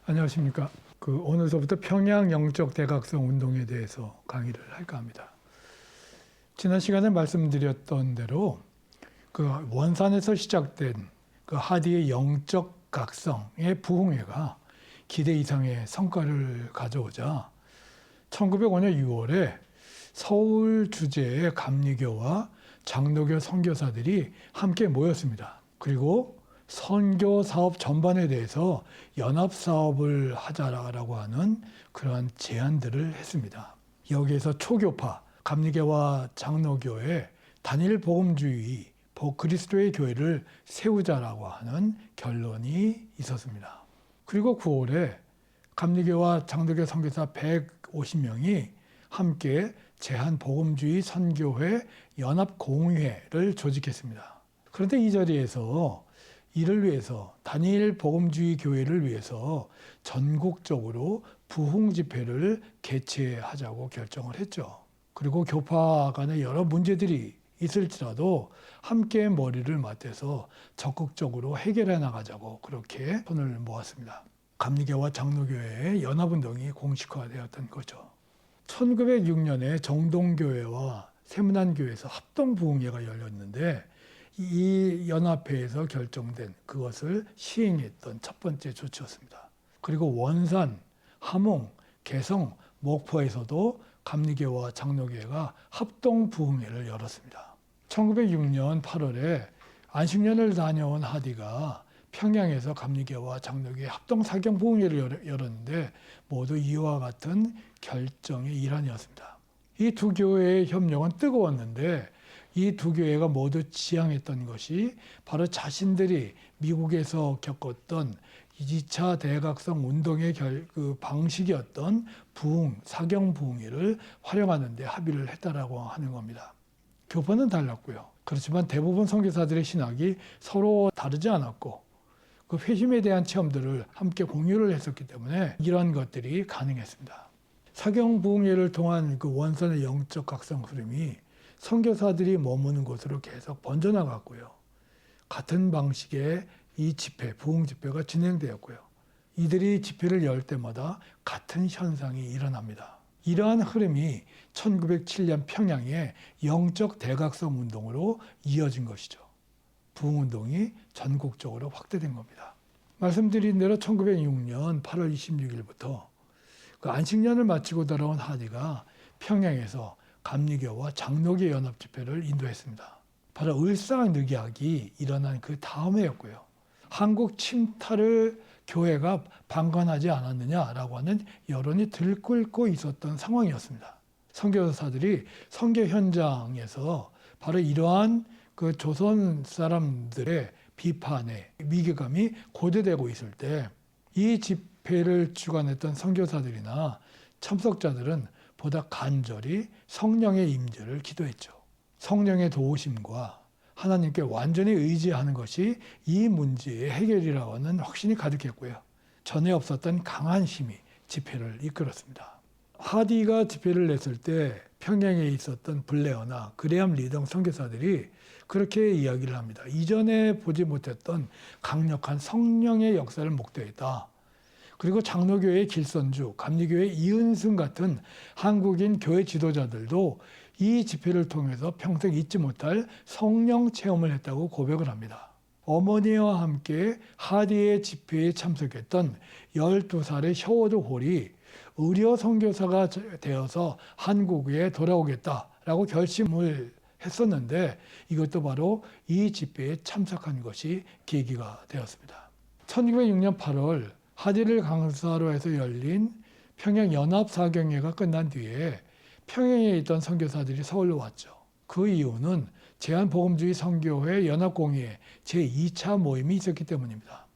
안녕하십니까. 오늘서부터 평양 영적 대각성 운동에 대해서 강의를 할까 합니다. 지난 시간에 말씀드렸던 대로 원산에서 시작된 하디의 영적 각성의 부흥회가 기대 이상의 성과를 가져오자 1905년 6월에 서울 주재의 감리교와 장로교 선교사들이 함께 모였습니다. 그리고 선교 사업 전반에 대해서 연합 사업을 하자라고 하는 그러한 제안들을 했습니다. 여기에서 초교파, 감리교와 장로교의 단일 복음주의, 그리스도의 교회를 세우자라고 하는 결론이 있었습니다. 그리고 9월에 감리교와 장로교 선교사 150명이 함께 제한복음주의 선교회 연합공회를 조직했습니다. 그런데 이 자리에서 이를 위해서 단일 복음주의 교회를 위해서 전국적으로 부흥 집회를 개최하자고 결정을 했죠. 그리고 교파 간에 여러 문제들이 있을지라도 함께 머리를 맞대서 적극적으로 해결해 나가자고 그렇게 손을 모았습니다. 감리교와 장로교회의 연합운동이 공식화되었던 거죠. 1906년에 정동교회와 세문안교회에서 합동부흥회가 열렸는데 이 연합회에서 결정된 그것을 시행했던 첫 번째 조치였습니다. 그리고 원산, 함흥, 개성, 목포에서도 감리교와 장로교회가 합동부흥회를 열었습니다. 1906년 8월에 안식년을 다녀온 하디가 평양에서 감리교와 장로교회 합동사경부흥회를 열었는데 모두 이와 같은 결정의 일환이었습니다. 이 두 교회의 협력은 뜨거웠는데 이 두 교회가 모두 지향했던 것이 바로 자신들이 미국에서 겪었던 2차 대각성 운동의 방식이었던 사경부흥회를 활용하는 데 합의를 했다라고 하는 겁니다. 교파는 달랐고요. 그렇지만 대부분 선교사들의 신학이 서로 다르지 않았고 그 회심에 대한 체험들을 함께 공유를 했었기 때문에 이런 것들이 가능했습니다. 사경부흥회를 통한 원산의 영적 각성 흐름이 선교사들이 머무는 곳으로 계속 번져나갔고요. 같은 방식의 이 집회, 부흥 집회가 진행되었고요. 이들이 집회를 열 때마다 같은 현상이 일어납니다. 이러한 흐름이 1907년 평양의 영적 대각성 운동으로 이어진 것이죠. 부흥운동이 전국적으로 확대된 겁니다. 말씀드린 대로 1906년 8월 26일부터 안식년을 마치고 돌아온 하디가 평양에서 감리교와 장로교 연합 집회를 인도했습니다. 바로 을사늑약이 일어난 그 다음 해였고요. 한국 침탈을 교회가 방관하지 않았느냐라고 하는 여론이 들끓고 있었던 상황이었습니다. 선교사들이 선교 현장에서 바로 이러한 조선 사람들의 비판에 위기감이 고조되고 있을 때 이 집회를 주관했던 선교사들이나 참석자들은 보다 간절히 성령의 임재를 기도했죠. 성령의 도우심과 하나님께 완전히 의지하는 것이 이 문제의 해결이라고 하는 확신이 가득했고요. 전에 없었던 강한 힘이 집회를 이끌었습니다. 하디가 집회를 냈을 때 평양에 있었던 블레어나 그레암 리등 선교사들이 그렇게 이야기를 합니다. 이전에 보지 못했던 강력한 성령의 역사를 목도했다. 그리고 장로교회의 길선주, 감리교회의 이은승 같은 한국인 교회 지도자들도 이 집회를 통해서 평생 잊지 못할 성령 체험을 했다고 고백을 합니다. 어머니와 함께 하디의 집회에 참석했던 12살의 셔워드 홀이 의료 선교사가 되어서 한국에 돌아오겠다라고 결심을 했었는데 이것도 바로 이 집회에 참석한 것이 계기가 되었습니다. 1906년 8월 하디를 강사로 해서 열린 평양 연합사경회가 끝난 뒤에 평양에 있던 선교사들이 서울로 왔죠. 그 이유는 제한복음주의 선교회 연합공회 제2차 모임이 있었기 때문입니다.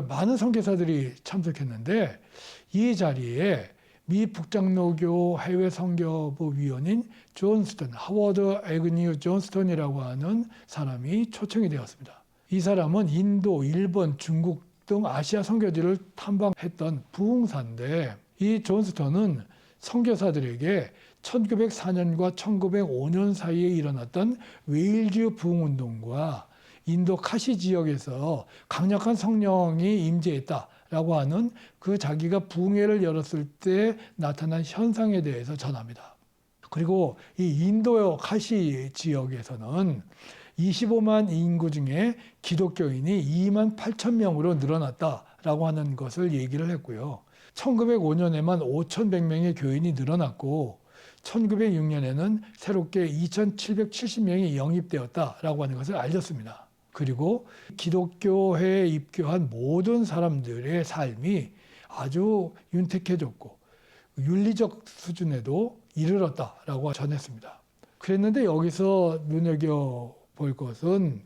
많은 선교사들이 참석했는데 이 자리에 미 북장로교 해외 선교부 위원인 존스턴, 하워드 애그뉴 존스턴이라고 하는 사람이 초청이 되었습니다. 이 사람은 인도, 일본, 중국 등 아시아 선교지를 탐방했던 부흥사인데 이 존스턴은 선교사들에게 1904년과 1905년 사이에 일어났던 웨일즈 부흥운동과 인도 카시 지역에서 강력한 성령이 임재했다 라고 하는 그 자기가 붕괴를 열었을 때 나타난 현상에 대해서 전합니다. 그리고 이 인도 카시 지역에서는 25만 인구 중에 기독교인이 2만 8천 명으로 늘어났다라고 하는 것을 얘기를 했고요. 1905년에만 5,100명의 교인이 늘어났고 1906년에는 새롭게 2,770명이 영입되었다라고 하는 것을 알렸습니다. 그리고 기독교회에 입교한 모든 사람들의 삶이 아주 윤택해졌고 윤리적 수준에도 이르렀다라고 전했습니다. 그랬는데 여기서 눈여겨볼 것은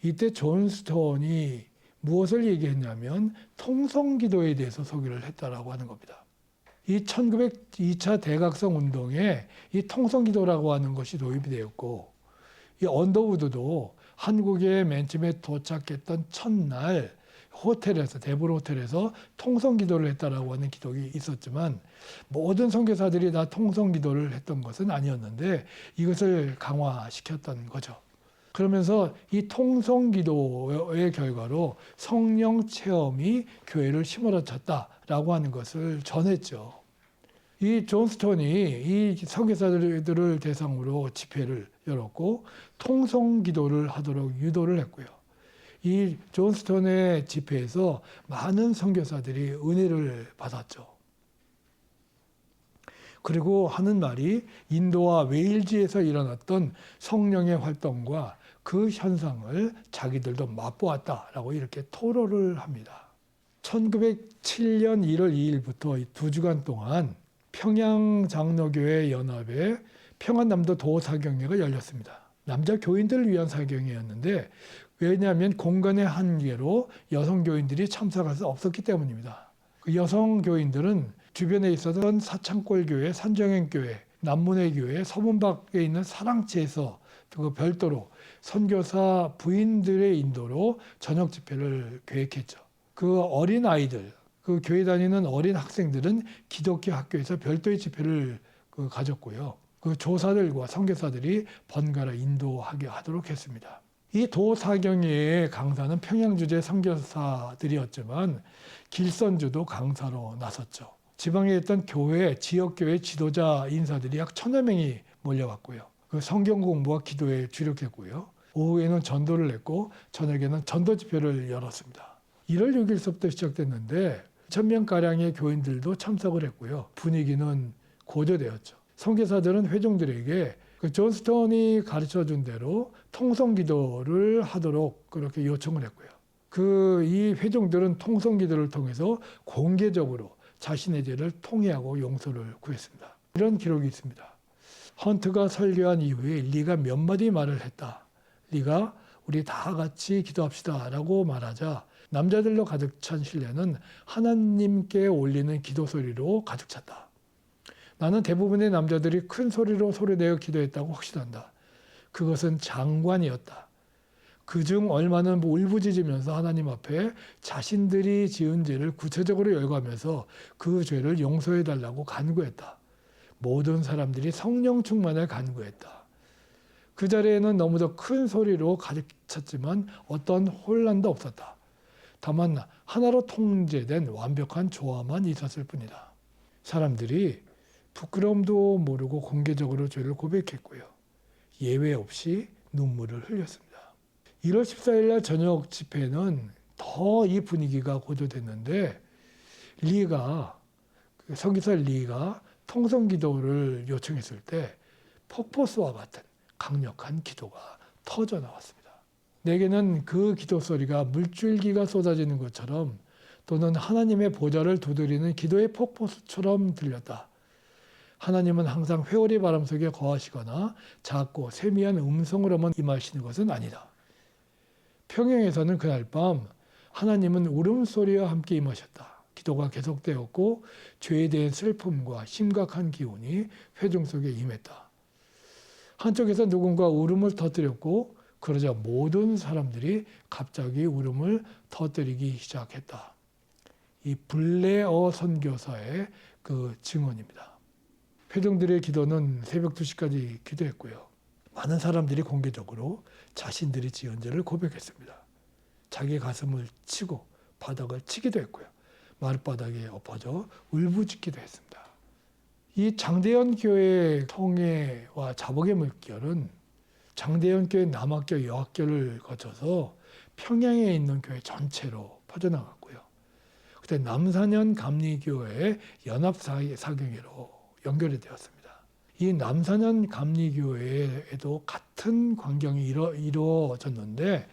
이때 존 스톤이 무엇을 얘기했냐면 통성기도에 대해서 소개를 했다라고 하는 겁니다. 이 1902차 대각성 운동에 이 통성기도라고 하는 것이 도입이 되었고 이 언더우드도 한국에 맨 처음에 도착했던 첫날 호텔에서 데볼 호텔에서 통성기도를 했다라고 하는 기록이 있었지만 모든 선교사들이 다 통성기도를 했던 것은 아니었는데 이것을 강화시켰던 거죠. 그러면서 이 통성기도의 결과로 성령 체험이 교회를 휘몰아쳤다라고 하는 것을 전했죠. 이 존 스톤이 이 선교사들을 대상으로 집회를 열었고 통성기도를 하도록 유도를 했고요. 이 존 스톤의 집회에서 많은 선교사들이 은혜를 받았죠. 그리고 하는 말이 인도와 웨일즈에서 일어났던 성령의 활동과 그 현상을 자기들도 맛보았다라고 이렇게 토로를 합니다. 1907년 1월 2일부터 2주간 동안 평양 장로교회 연합에 평안남도 도사경회가 열렸습니다. 남자 교인들을 위한 사경회였는데 왜냐하면 공간의 한계로 여성 교인들이 참석할 수 없었기 때문입니다. 그 여성 교인들은 주변에 있었던 사창골교회, 산정행교회, 남문회교회, 서문박에 있는 사랑채에서 그 별도로 선교사 부인들의 인도로 저녁 집회를 계획했죠. 그 어린 아이들, 그 교회 다니는 어린 학생들은 기독교 학교에서 별도의 집회를 가졌고요. 그 조사들과 선교사들이 번갈아 인도하게 하도록 했습니다. 이 도사경회의 강사는 평양주재 선교사들이었지만 길선주도 강사로 나섰죠. 지방에 있던 교회, 지역교회 지도자 인사들이 약 1,000여 명이 몰려왔고요. 그 성경 공부와 기도에 주력했고요. 오후에는 전도를 했고 저녁에는 전도 집회를 열었습니다. 1월 6일서부터 시작됐는데 1,000명가량의 교인들도 참석을 했고요. 분위기는 고조되었죠. 선교사들은 회중들에게 그 존 스톤이 가르쳐준 대로 통성기도를 하도록 그렇게 요청을 했고요. 이 회중들은 통성기도를 통해서 공개적으로 자신의 죄를 통회하고 용서를 구했습니다. 이런 기록이 있습니다. 헌트가 설교한 이후에 리가 몇 마디 말을 했다. 리가 우리 다 같이 기도합시다 라고 말하자 남자들로 가득 찬 실내는 하나님께 올리는 기도 소리로 가득 찼다. 나는 대부분의 남자들이 큰 소리로 소리내어 기도했다고 확신한다. 그것은 장관이었다. 그중 얼마는 울부짖으면서 하나님 앞에 자신들이 지은 죄를 구체적으로 열거하면서 그 죄를 용서해달라고 간구했다. 모든 사람들이 성령 충만을 간구했다. 그 자리에는 너무도 큰 소리로 가득 찼지만 어떤 혼란도 없었다. 다만 하나로 통제된 완벽한 조화만 있었을 뿐이다. 사람들이 부끄러움도 모르고 공개적으로 죄를 고백했고요. 예외 없이 눈물을 흘렸습니다. 1월 14일 날 저녁 집회는 더 이 분위기가 고조됐는데 선교사 리가 통성기도를 요청했을 때 폭포수와 같은 강력한 기도가 터져 나왔습니다. 내게는 그 기도 소리가 물줄기가 쏟아지는 것처럼 또는 하나님의 보좌를 두드리는 기도의 폭포수처럼 들렸다. 하나님은 항상 회오리 바람 속에 거하시거나 작고 세미한 음성으로만 임하시는 것은 아니다. 평양에서는 그날 밤 하나님은 울음소리와 함께 임하셨다. 기도가 계속되었고 죄에 대한 슬픔과 심각한 기운이 회중 속에 임했다. 한쪽에서 누군가 울음을 터뜨렸고 그러자 모든 사람들이 갑자기 울음을 터뜨리기 시작했다. 이 블레어 선교사의 그 증언입니다. 회중들의 기도는 새벽 2시까지 기도했고요. 많은 사람들이 공개적으로 자신들이 지은 죄를 고백했습니다. 자기 가슴을 치고 바닥을 치기도 했고요. 마룻바닥에 엎어져 울부짖기도 했습니다. 이 장대현 교회의 성회와 자복의 물결은 장대현 교회 남학교 여학교를 거쳐서 평양에 있는 교회 전체로 퍼져나갔고요. 그때 남산현 감리교회 연합사경회로 연결이 되었습니다. 이 남산현 감리교회에도 같은 광경이 이루어졌는데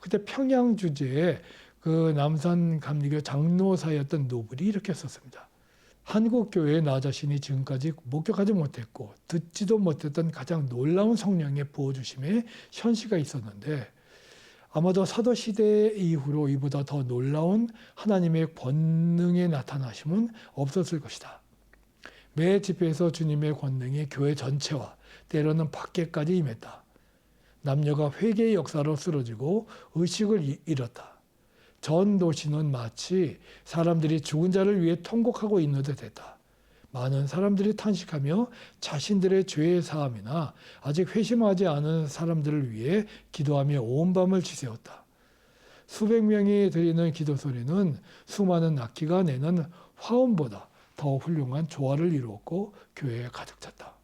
그때 평양 주재에 그 남산 감리교 장로사였던 노블이 이렇게 썼습니다. 한국교회에 나 자신이 지금까지 목격하지 못했고 듣지도 못했던 가장 놀라운 성령의 부어주심에 현시가 있었는데 아마도 사도시대 이후로 이보다 더 놀라운 하나님의 권능의 나타나심은 없었을 것이다. 매 집회에서 주님의 권능이 교회 전체와 때로는 밖에까지 임했다. 남녀가 회개의 역사로 쓰러지고 의식을 잃었다. 전 도시는 마치 사람들이 죽은 자를 위해 통곡하고 있는 듯 했다. 많은 사람들이 탄식하며 자신들의 죄의 사함이나 아직 회심하지 않은 사람들을 위해 기도하며 온 밤을 지새웠다. 수백 명이 드리는 기도 소리는 수많은 악기가 내는 화음보다 더 훌륭한 조화를 이루었고 교회에 가득 찼다.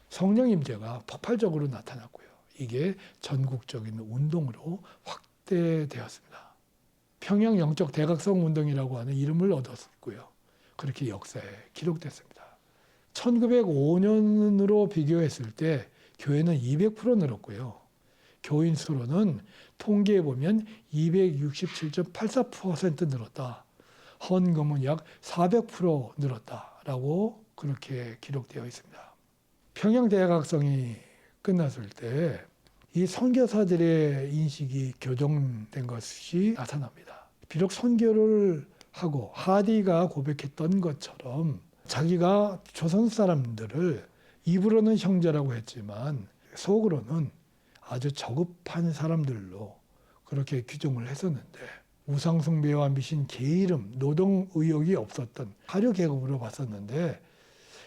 성령 임재가 폭발적으로 나타났고요. 이게 전국적인 운동으로 확대되었습니다. 평양 영적 대각성 운동이라고 하는 이름을 얻었고요. 그렇게 역사에 기록됐습니다. 1905년으로 비교했을 때 교회는 200% 늘었고요. 교인 수로는 통계에 보면 267.84% 늘었다. 헌금은 약 400% 늘었다라고 그렇게 기록되어 있습니다. 평양 대각성이 끝났을 때 이 선교사들의 인식이 교정된 것이 나타납니다. 비록 선교를 하고 하디가 고백했던 것처럼 자기가 조선 사람들을 입으로는 형제라고 했지만 속으로는 아주 저급한 사람들로 그렇게 규정을 했었는데 우상숭배와 미신 게으름, 노동 의욕이 없었던 하류 계급으로 봤었는데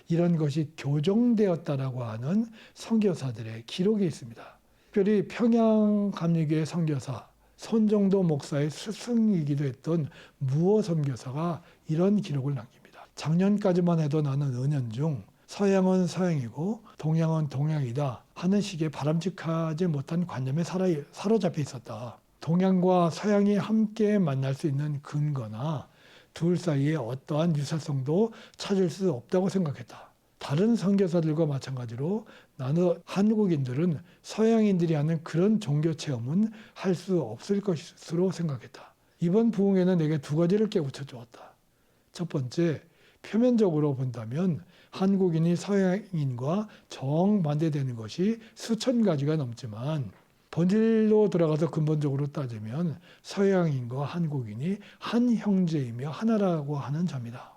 이런 것이 교정되었다라고 하는 선교사들의 기록이 있습니다. 특별히 평양 감리교회 선교사 손정도 목사의 스승이기도 했던 무어 선교사가 이런 기록을 남깁니다. 작년까지만 해도 나는 은연중 서양은 서양이고 동양은 동양이다 하는 식의 바람직하지 못한 관념에 사로잡혀 있었다. 동양과 서양이 함께 만날 수 있는 근거나 둘 사이에 어떠한 유사성도 찾을 수 없다고 생각했다. 다른 선교사들과 마찬가지로 나는 한국인들은 서양인들이 하는 그런 종교 체험은 할 수 없을 것으로 생각했다. 이번 부흥회는 내게 두 가지를 깨우쳐 주었다. 첫 번째, 표면적으로 본다면 한국인이 서양인과 정반대되는 것이 수천 가지가 넘지만 본질로 들어가서 근본적으로 따지면 서양인과 한국인이 한 형제이며 하나라고 하는 점이다.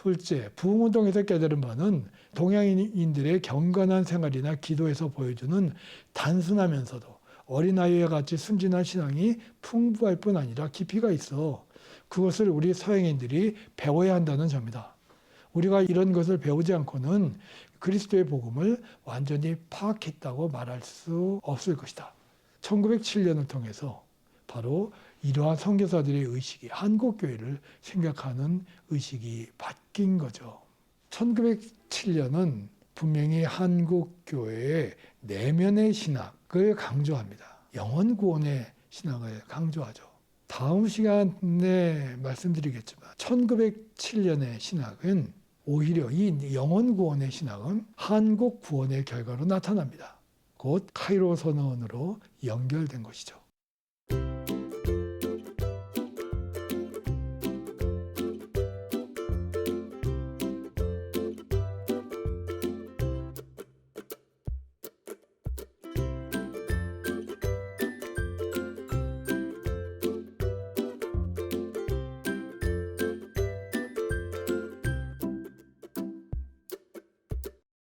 둘째, 부흥운동에서 깨달은 바는 동양인들의 경건한 생활이나 기도에서 보여주는 단순하면서도 어린아이와 같이 순진한 신앙이 풍부할 뿐 아니라 깊이가 있어 그것을 우리 서양인들이 배워야 한다는 점이다. 우리가 이런 것을 배우지 않고는 그리스도의 복음을 완전히 파악했다고 말할 수 없을 것이다. 1907년을 통해서 바로 이러한 선교사들의 의식이 한국교회를 생각하는 의식이 바뀐 거죠. 1907년은 분명히 한국교회의 내면의 신학을 강조합니다. 영혼구원의 신학을 강조하죠. 다음 시간에 말씀드리겠지만 1907년의 신학은 오히려 이 영혼구원의 신학은 한국구원의 결과로 나타납니다. 곧 카이로 선언으로 연결된 것이죠.